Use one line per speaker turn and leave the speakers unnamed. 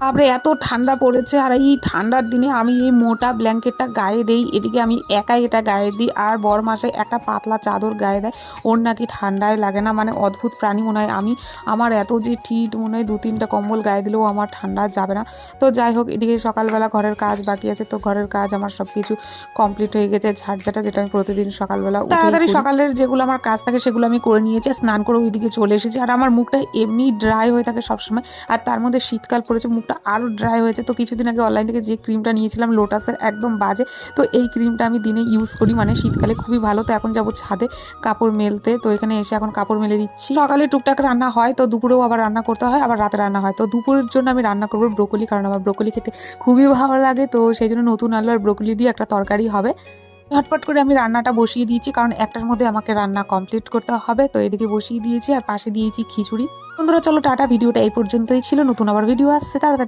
তারপরে এত ঠান্ডা পড়েছে, আর এই ঠান্ডার দিনে আমি এই মোটা ব্ল্যাঙ্কেটটা গায়ে দেই, এদিকে আমি একাই এটা গায়ে দিই, আর বর মাসে একটা পাতলা চাদর গায়ে দেয়। ওর নাকি ঠান্ডায় লাগে না, মানে অদ্ভুত প্রাণী মনে হয় আমি। আমার এত যে ঠিট, মনে হয় 2-3টা কম্বল গায়ে দিলেও আমার ঠান্ডা যাবে না। তো যাই হোক, এদিকে সকালবেলা ঘরের কাজ বাকি আছে, তো ঘরের কাজ আমার সব কিছু কমপ্লিট হয়ে গেছে। ঝাড়ঝাটা যেটা আমি প্রতিদিন সকালবেলা তাড়াতাড়ি সকালের যেগুলো আমার কাজ থাকে সেগুলো আমি করে নিয়েছি, স্নান করে ওইদিকে চলে এসেছি। আর আমার মুখটা এমনি ড্রাই হয়ে থাকে সবসময়, আর তার মধ্যে শীতকাল পড়েছে, মুখটা আরও ড্রাই হয়েছে। তো কিছুদিন আগে অনলাইন থেকে যে ক্রিমটা নিয়েছিলাম লোটাসের, একদম বাজে। তো এই ক্রিমটা আমি দিনে ইউজ করি, মানে শীতকালে খুবই ভালো। তো এখন যাবো ছাদে কাপড় মেলতে, তো এখানে এসে এখন কাপড় মেলে দিচ্ছি। সকালে টুকটাক রান্না হয়, তো দুপুরেও আবার রান্না করতে হয়, আবার রাতে রান্না হয়। তো দুপুরের জন্য আমি রান্না করবো ব্রোকলি, কারণ আমার ব্রোকলি খেতে খুবই ভালো লাগে। তো সেই জন্য নতুন আলু আর ব্রোকলি দিয়ে একটা তরকারি হবে। ঝটপট করে আমি রান্নাটা বসিয়ে দিয়েছি, কারণ একটার মধ্যে আমাকে রান্না কমপ্লিট করতে হবে। তো এদিকে বসিয়ে দিয়েছি, আর পাশে দিয়েছি খিচুড়ি। বন্ধুরা চলো টাটা, ভিডিওটা এই পর্যন্তই ছিল। নতুন আবার ভিডিও আসছে তাড়াতাড়ি।